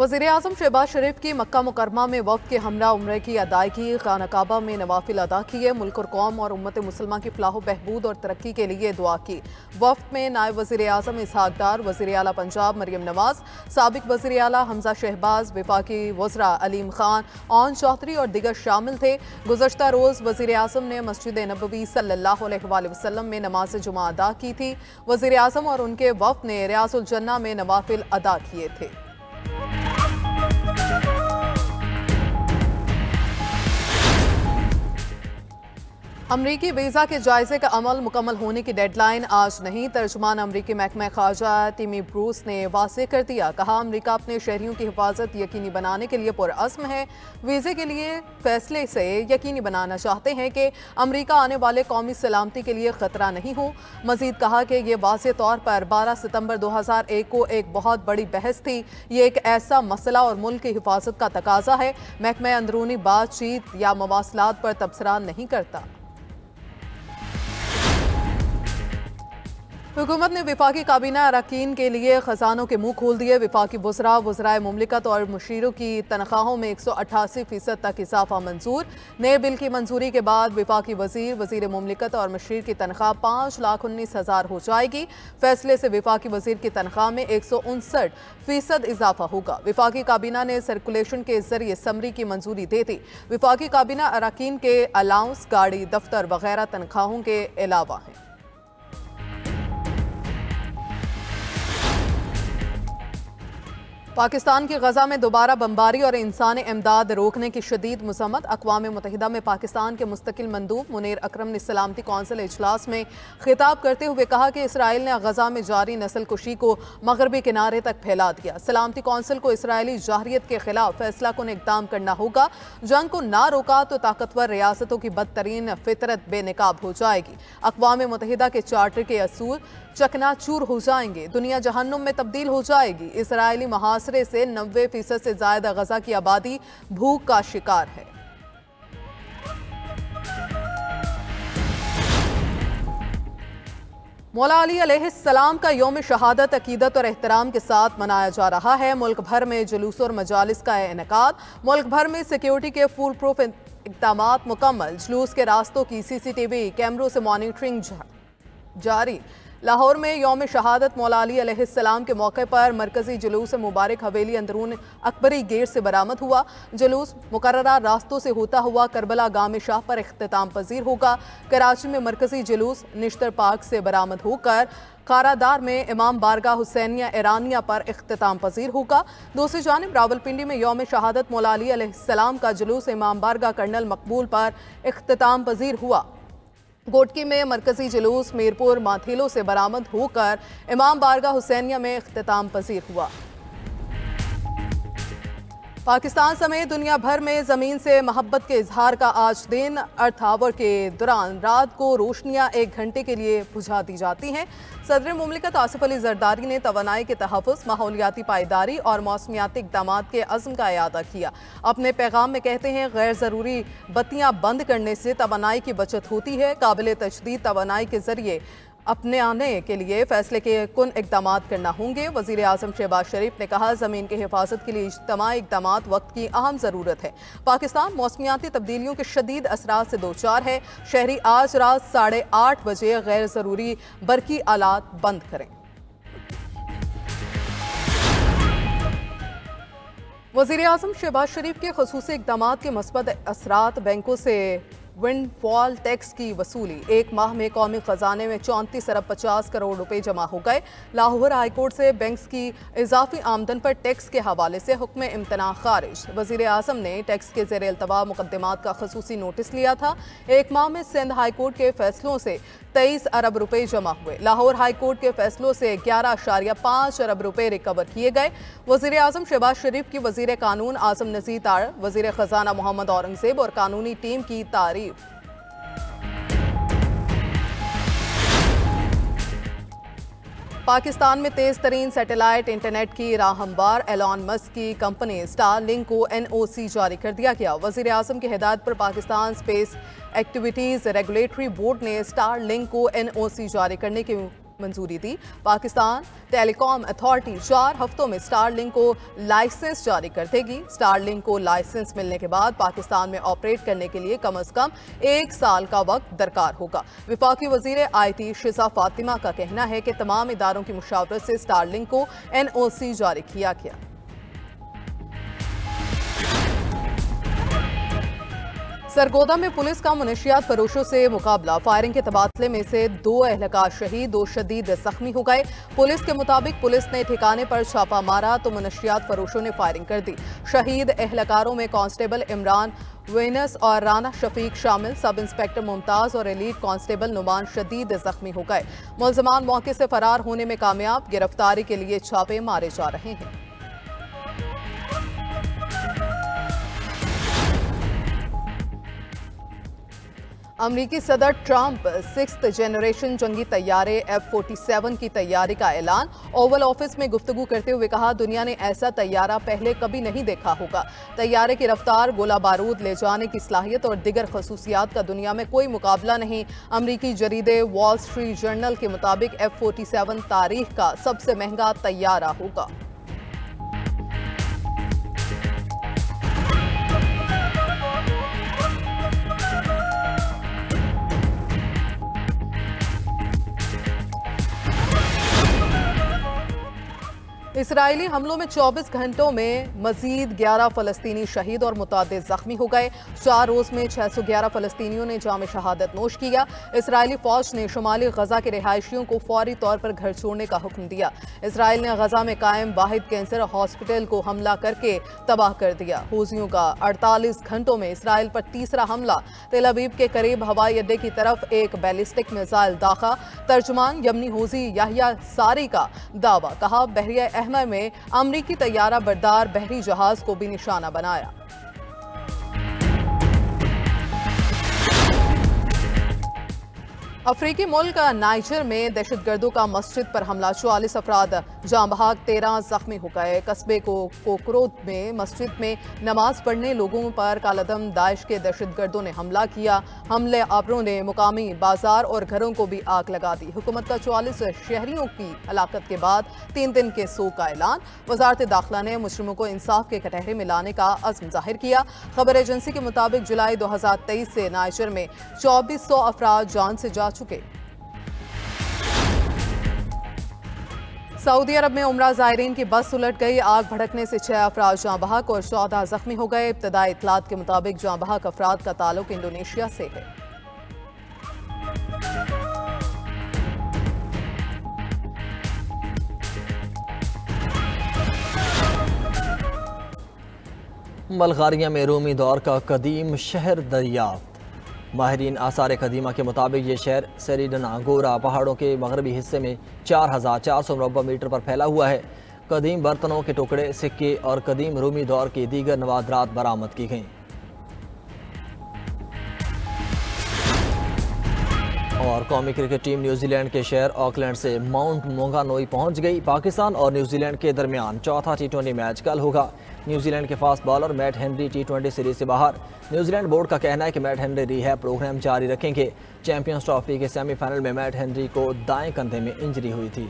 वज़ीर आज़म शहबाज शरीफ की मक्का मुकरमा में वफ़द के हमरा उम्रे की अदायगी, खाना काबा में नवाफिल अदा किए, मुल्क और कौम और उम्मत मुसलमान की फलाह बहबूद और तरक्की के लिए दुआ की। वफ़द में नायब वज़ीर आज़म इसहाक डार, वज़ीर आला पंजाब मरियम नवाज, साबिक वज़ीर आला हमजा शहबाज, वफाकी वज़रा अलीम खान, ओन चौधरी और दिगर शामिल थे। गुज़श्ता रोज़ वज़ीर आज़म ने मस्जिद नबवी सल्लल्लाहु अलैहि वसल्लम में नमाज जुमा अदा की थी। वज़ीर आज़म और उनके वफ़द ने रियाजुल जन्ना में नवाफिल अदा किए थे। अमरीकी वीज़ा के जायजे का अमल मुकम्मल होने की डेडलाइन आज नहीं। तर्जुमान अमरीकी महकमा खारजा टिमी ब्रूस ने वाज़ेह कर दिया। कहा, अमरीका अपने शहरियों की हिफाजत यकीनी बनाने के लिए पुरअज़्म है। वीज़े के लिए फैसले से यकीनी बनाना चाहते हैं कि अमरीका आने वाले कौमी सलामती के लिए ख़तरा नहीं हो। मज़ीद कहा कि यह वाज़ेह तौर पर 12 सितंबर 2001 को एक बहुत बड़ी बहस थी। ये एक ऐसा मसला और मुल्क की हिफाजत का तकाजा है। महकमा अंदरूनी बातचीत या मवासलात पर तबसरा नहीं करता। हुकूमत ने विफाकी काबीना अरकान के लिए खजानों के मुंह खोल दिए। विफाकी वज़रा, वज़राए मुमलिकत और मुशीरों की तनख्वाहों में 188% तक इजाफा मंजूर। नए बिल की मंजूरी के बाद विफाकी वज़ीर, वज़ीर मुमलिकत और मुशीर की तनख्वाह 5,19,000 हो जाएगी। फैसले से विफाकी वज़ीर की तनख्वाह में 159% इजाफा होगा। विफाकी काबीना ने सर्कुलेशन के जरिए समरी की मंजूरी दे दी। विफाकी काबीना अरकान के अलाउंस, गाड़ी, दफ्तर वगैरह तनख्वाहों के अलावा हैं। पाकिस्तान की गजा में दोबारा बमबारी और इंसानी इमदाद रोकने की शदीद मज़म्मत। अक़वाम मुत्तहिदा में पाकिस्तान के मुस्तकिल मंदूब मुनीर अकरम ने सलामती कौंसिल इजलास में खिताब करते हुए कहा कि इसराइल ने गजा में जारी नस्ल कुशी को मगरबी किनारे तक फैला दिया। सलामती कौंसिल को इसराइली जाहिरियत के खिलाफ फैसला कुन इक़दाम करना होगा। जंग को ना रोका तो ताकतवर रियासतों की बदतरीन फितरत बेनकाब हो जाएगी। अक़वाम मुत्तहिदा के चार्टर के असूल चकनाचूर हो जाएंगे। दुनिया जहन्नुम में तब्दील हो जाएगी। इसराइली मुहासरे से 90% से ज्यादा गजा की आबादी भूख का शिकार है। मौला अली अलैहिस्सलाम का यौम शहादत अकीदत और एहतराम के साथ मनाया जा रहा है। मुल्क भर में जुलूस और मजालिस का इनेकाद। मुल्क भर में सिक्योरिटी के फुल प्रूफ इक़दामात मुकम्मल। जुलूस के रास्तों की CCTV कैमरों से मॉनिटरिंग जारी। लाहौर में यौम शहादत मौला अली अलैहिस्सलाम के मौके पर मरकजी जुलूस मुबारक हवेली अंदरून अकबरी गेट से बरामद हुआ। जुलूस मुकर्ररा रास्तों से होता हुआ करबला गाम शाह पर इख्तिताम पजीर होगा। कराची में मरकजी जुलूस निश्तर पार्क से बरामद होकर कारादार में इमाम बारगाह हुसैनिया ईरानिया पर इख्तिताम पजीर होगा। दूसरी जानिब रावलपिंडी में यौम शहादत मौला अली अलैहिस्सलाम का जुलूस इमाम बारगाह कर्नल मकबूल पर इख्तिताम पजीर हुआ। गोटकी में मरकजी जुलूस मीरपुर माथीलों से बरामद होकर इमाम बारगाह हुसैनिया में इख्तिताम पजीर हुआ। पाकिस्तान समेत दुनिया भर में ज़मीन से मोहब्बत के इजहार का आज दिन। अर्थ आवर के दौरान रात को रोशनियां 1 घंटे के लिए बुझा दी जाती हैं। सदर मुमलिकत आसिफ अली जरदारी ने तवानाई के तहफ़्फ़ुज़, माहौलियाती पायदारी और मौसमियाती इक़दामात के अज़्म का इयादा किया। अपने पैगाम में कहते हैं, गैर ज़रूरी बत्तियाँ बंद करने से तवानाई की बचत होती है। काबिल तजदीद तवानाई के ज़रिए अपने आने के लिए फैसले के कुन इक़दामात करना होंगे। वज़ीर आज़म शहबाज शरीफ ने कहा, ज़मीन की हिफाजत के लिए इज्तिमाई इक़दामात वक्त की अहम ज़रूरत है। पाकिस्तान मौसमियाती तब्दीलियों के शदीद असरात से दो चार है। शहरी आज रात 8:30 बजे गैर ज़रूरी बरकी आलात बंद करें। वज़ीर आज़म शहबाज शरीफ के ख़ुसूसी इक़दामात के मस्बत असरात। बैंकों से विंडफॉल टैक्स की वसूली। 1 माह में कौमी खजाने में 34 अरब 50 करोड़ रुपए जमा हो गए। लाहौर हाईकोर्ट से बैंक्स की इजाफी आमदन पर टैक्स के हवाले से हुक्म इम्तना खारिज। वज़ीर आज़म ने टैक्स के ज़ेर अल्तवा मुकदमात का खसूसी नोटिस लिया था। 1 माह में सिंध हाईकोर्ट के फैसलों से 23 अरब रुपए जमा हुए। लाहौर हाईकोर्ट के फैसलों से 11.5 अरब रुपए रिकवर किए गए। वज़ीर आज़म शहबाज शरीफ की वज़ीर कानून आज़म नज़ीर तार, वज़ीर ख़जाना मोहम्मद औरंगज़ेब और कानूनी टीम की तारीफ। पाकिस्तान में तेज तरीन सैटेलाइट इंटरनेट की राह हमवार। एलॉन मस्क की कंपनी स्टारलिंक को NOC जारी कर दिया गया। वज़ीर आज़म की हिदायत पर Pakistan space activities regulatory board ने स्टारलिंक को NOC जारी करने की मंजूरी दी। पाकिस्तान टेलीकॉम अथॉरिटी 4 हफ्तों में स्टारलिंक को लाइसेंस जारी कर देगी। स्टारलिंक को लाइसेंस मिलने के बाद पाकिस्तान में ऑपरेट करने के लिए कम से कम 1 साल का वक्त दरकार होगा। वफाकी वजीर IT शिजा फातिमा का कहना है कि तमाम इदारों की मुशावरत से स्टारलिंक को NOC जारी किया गया। सरगोदा में पुलिस का मुनशियात फरोशों से मुकाबला। फायरिंग के तबादले में से 2 एहलकार शहीद, 2 शदीद जख्मी हो गए। पुलिस के मुताबिक पुलिस ने ठिकाने पर छापा मारा तो मुनशियात फरोशों ने फायरिंग कर दी। शहीद एहलकारों में कांस्टेबल इमरान वेनस और राना शफीक शामिल। सब इंस्पेक्टर मुमताज और एलीट कांस्टेबल नुमान शदीद जख्मी हो गए। मुल्ज़िमान मौके से फरार होने में कामयाब। गिरफ्तारी के लिए छापे मारे जा रहे हैं। अमरीकी सदर ट्रंप 6th जनरेशन जंगी तैयारे F-47 की तैयारी का ऐलान। ओवल ऑफिस में गुफ्तगू करते हुए कहा, दुनिया ने ऐसा तैयारा पहले कभी नहीं देखा होगा। तैयारे की रफ्तार, गोला बारूद ले जाने की सलाहियत और दिगर खसूसियात का दुनिया में कोई मुकाबला नहीं। अमरीकी जरीदे वॉल स्ट्रीट जर्नल के मुताबिक F-47 तारीख का सबसे महंगा तैयारा होगा। इसराइली हमलों में 24 घंटों में मजीद 11 फलस्तीनी शहीद और मुतादिद जख्मी हो गए। 4 रोज में 611 फलस्तीनियों ने जाम शहादत नोश किया। इसराइली फौज ने शुमाली गजा के रिहायशियों को फौरी तौर पर घर छोड़ने का हुक्म दिया। इसराइल ने गजा में कायम वाहिद कैंसर हॉस्पिटल को हमला करके तबाह कर दिया। हूजियों का 48 घंटों में इसराइल पर तीसरा हमला। तेल अवीव के करीब हवाई अड्डे की तरफ एक बैलिस्टिक मिसाइल दाखा। तर्जुमान यमनी हूजी याहिया सारी का दावा। कहा, बहरिया अहमर में अमरीकी तैयारा बरदार बहरी जहाज को भी निशाना बनाया। अफ्रीकी मुल्क नाइजर में दहशतगर्दों का मस्जिद पर हमला। 44 अफराद जाँ बहक, 13 जख्मी हो गए। कस्बे कोकरो में मस्जिद में नमाज पढ़ने लोगों पर कालादम दाइश के दहशतगर्दों ने हमला किया। हमले आवरों ने मुकामी बाजार और घरों को भी आग लगा दी। हुकूमत का 44 शहरियों की हलाकत के बाद 3 दिन के सोग का ऐलान। वजारत दाखिला ने मुजरिमों को इंसाफ के कटहरे में लाने का अज़्म जाहिर किया। खबर एजेंसी के मुताबिक जुलाई 2023 से नाइजर में 2400 अफराद जान से जा चुके। सऊदी अरब में उम्रा ज़ायरीन की बस उलट गई। आग भड़कने से 6 अफराद जाँ बहक और 14 जख्मी हो गए। इब्तदाई इत्तलात के मुताबिक जाँ बहक अफराद का ताल्लुक इंडोनेशिया से है। बल्गारिया में रूमी दौर का कदीम शहर दरियाफ्त। माहिरीन आसार कदीमा के मुताबिक ये शहर सेरिडना गोरा पहाड़ों के मगरबी हिस्से में 4400 मुरब्बा मीटर पर फैला हुआ है। कदीम बर्तनों के टुकड़े, सिक्के और कदीम रूमी दौर की दीगर नवादरात बरामद की गईं। और कौमी क्रिकेट टीम न्यूजीलैंड के शहर ऑकलैंड से माउंट मोंगानोई पहुंच गई। पाकिस्तान और न्यूजीलैंड के दरमियान चौथा T20 मैच कल होगा। न्यूजीलैंड के fast bowler Matt Henry T20 series से बाहर। न्यूजीलैंड बोर्ड का कहना है कि मैट हेनरी रिहैब प्रोग्राम जारी रखेंगे। चैंपियंस ट्रॉफी के सेमीफाइनल में मैट हेनरी को दाएं कंधे में इंजरी हुई थी।